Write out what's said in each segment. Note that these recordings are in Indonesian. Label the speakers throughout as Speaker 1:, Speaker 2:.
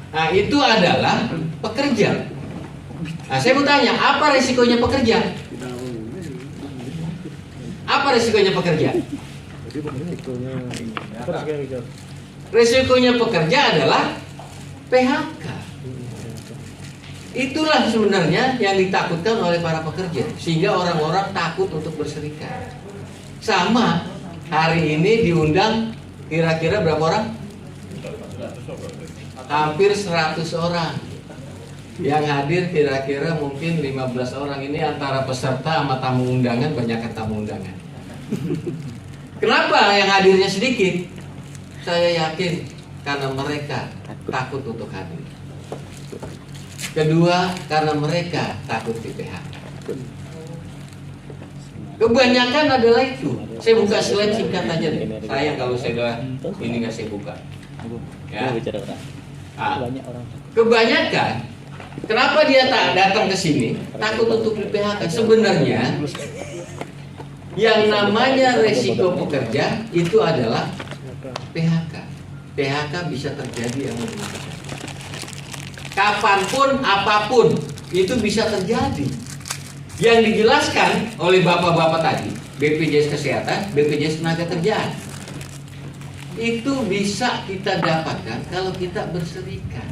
Speaker 1: Nah, itu adalah pekerja. Nah, saya mau tanya, apa resikonya pekerja? Apa resikonya pekerja? Resikonya pekerja adalah PHK. Itulah sebenarnya yang ditakutkan oleh para pekerja, sehingga orang-orang takut untuk berserikat. Sama, hari ini diundang kira-kira berapa orang? Hampir 100 orang. Yang hadir kira-kira mungkin 15 orang. Ini antara peserta sama tamu undangan, banyakkan tamu undangan. Kenapa yang hadirnya sedikit? Saya yakin karena mereka takut untuk hadir. Kedua, karena mereka takut di PHK. Kebanyakan adalah itu. Saya buka slide singkat aja deh. Sayang kalau saya ini nggak saya buka. Ya. Kebanyakan, kenapa dia tak datang ke sini? Takut untuk di PHK. Sebenarnya, yang namanya resiko pekerja itu adalah PHK. PHK bisa terjadi yang benar. Kapanpun, apapun, itu bisa terjadi. Yang dijelaskan oleh bapak-bapak tadi, BPJS Kesehatan, BPJS Tenagakerjaan, itu bisa kita dapatkan kalau kita berserikat.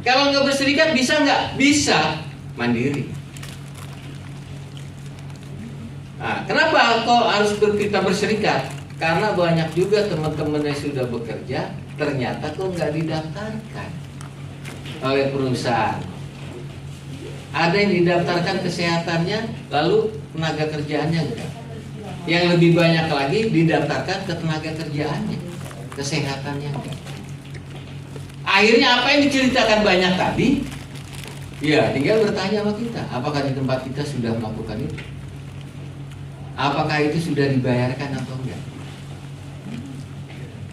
Speaker 1: Kalau nggak berserikat bisa nggak? Bisa, mandiri. Nah, kenapa kok harus kita berserikat? Karena banyak juga teman-teman yang sudah bekerja, ternyata kok nggak didaftarkan oleh perusahaan. Ada yang didaftarkan kesehatannya, lalu tenaga kerjaannya enggak. Yang lebih banyak lagi didaftarkan ke tenaga kerjaannya, kesehatannya enggak. Akhirnya apa yang diceritakan banyak tadi? Ya, tinggal bertanya sama kita, apakah di tempat kita sudah melakukan itu? Apakah itu sudah dibayarkan atau enggak?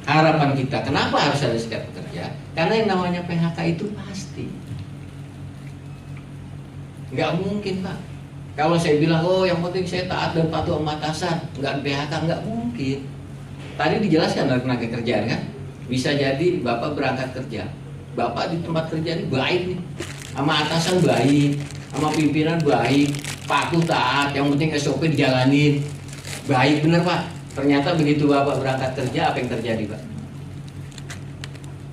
Speaker 1: Harapan kita, kenapa harus ada serikat pekerja? Karena yang namanya PHK itu pasti. Nggak mungkin, Pak. Kalau saya bilang, oh yang penting saya taat dan patuh sama atasan, nggak PHK, nggak mungkin. Tadi dijelaskan dari tenaga kerjaan kan, bisa jadi Bapak berangkat kerja, Bapak di tempat kerja ini baik nih, sama atasan baik, sama pimpinan baik, patuh taat, yang penting SOP dijalanin, baik bener Pak. Ternyata begitu Bapak berangkat kerja, apa yang terjadi Pak?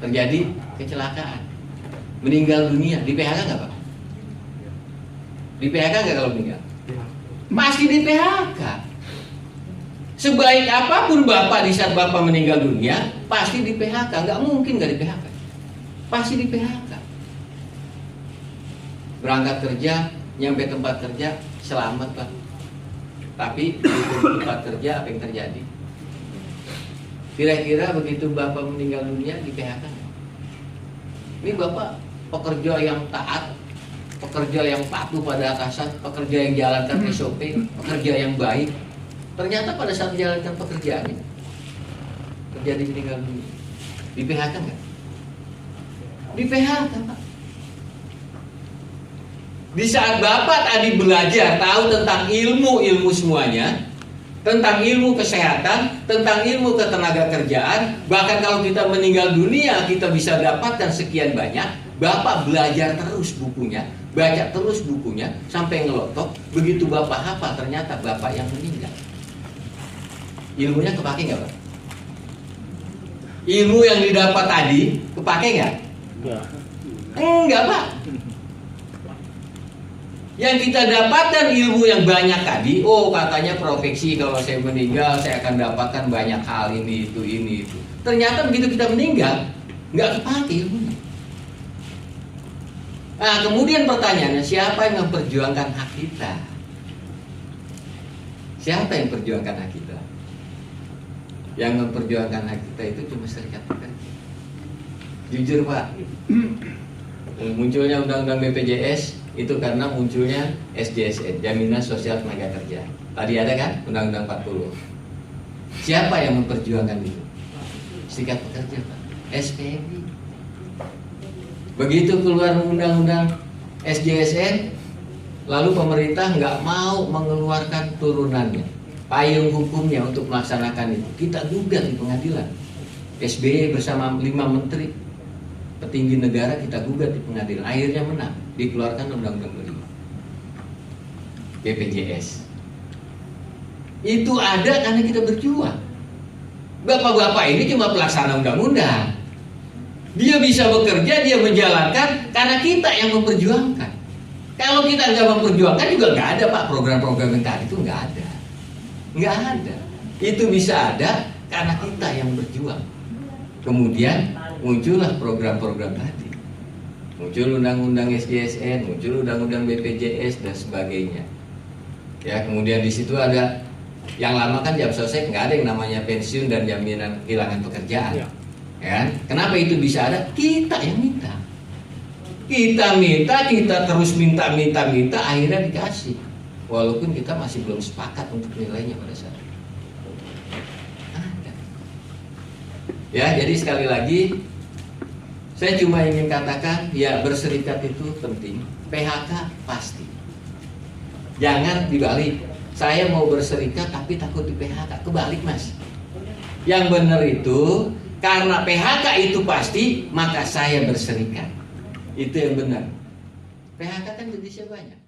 Speaker 1: Terjadi kecelakaan, meninggal dunia, di PHK nggak Pak? Di PHK nggak kalau meninggal? Pasti di PHK. Sebaik apapun Bapak di saat Bapak meninggal dunia, pasti di PHK. Nggak mungkin nggak di PHK. Pasti di PHK. Berangkat kerja, nyampe tempat kerja, selamat Pak. Tapi di tempat kerja apa yang terjadi? Kira-kira begitu Bapak meninggal dunia di PHK? Ini Bapak pekerja yang taat, pekerja yang patuh pada atasan, pekerja yang jalankan SOP, pekerja yang baik. Ternyata pada saat menjalankan pekerjaannya terjadi meninggal dunia. Di PHK nggak? Di PHK Pak. Di saat Bapak tadi belajar tahu tentang ilmu semuanya, tentang ilmu kesehatan, tentang ilmu ketenaga kerjaan, bahkan kalau kita meninggal dunia kita bisa dapatkan sekian banyak, Bapak belajar terus bukunya, baca terus bukunya sampai ngelotok. Begitu Bapak hafal, ternyata Bapak yang meninggal. Ilmunya kepake nggak Pak? Ilmu yang didapat tadi kepake nggak? Enggak Pak. Yang kita dapatkan ilmu yang banyak tadi, oh katanya profesi kalau saya meninggal saya akan dapatkan banyak hal ini itu. Ternyata begitu kita meninggal nggak kepake ilmunya. Nah kemudian pertanyaannya, siapa yang memperjuangkan hak kita? Siapa yang memperjuangkan hak kita? Yang memperjuangkan hak kita itu cuma serikat pekerja. Jujur Pak, munculnya undang-undang BPJS itu karena munculnya SJSN, Jaminan Sosial Tenaga Kerja. Tadi ada kan Undang-Undang 40. Siapa yang memperjuangkan itu? Serikat pekerja Pak, SPMI. Begitu keluar undang-undang SJSN, lalu pemerintah nggak mau mengeluarkan turunannya, payung hukumnya untuk melaksanakan itu. Kita gugat di pengadilan. SBY bersama 5 menteri petinggi negara kita gugat di pengadilan, akhirnya menang, dikeluarkan undang-undang kelima BPJS. Itu ada karena kita berjuang. Bapak-bapak ini cuma pelaksana undang-undang. Dia bisa bekerja, dia menjalankan karena kita yang memperjuangkan. Kalau kita nggak memperjuangkan juga nggak ada Pak, program-program yang tadi itu nggak ada. Nggak ada. Itu bisa ada karena kita yang berjuang. Kemudian muncullah program-program tadi. Muncul undang-undang SJSN, muncul undang-undang BPJS dan sebagainya. Ya, kemudian di situ ada yang lama kan jam sosek nggak ada yang namanya pensiun dan jaminan kehilangan pekerjaan. Ya. Kenapa itu bisa ada? Kita yang minta. Kita minta, kita terus minta, akhirnya dikasih. Walaupun kita masih belum sepakat untuk nilainya pada saat itu. Ya, jadi sekali lagi saya cuma ingin katakan, ya berserikat itu penting. PHK pasti. Jangan dibalik. Saya mau berserikat tapi takut di PHK. Kebalik Mas. Yang benar itu karena PHK itu pasti, maka saya berserikat. Itu yang benar. PHK kan jenisnya banyak.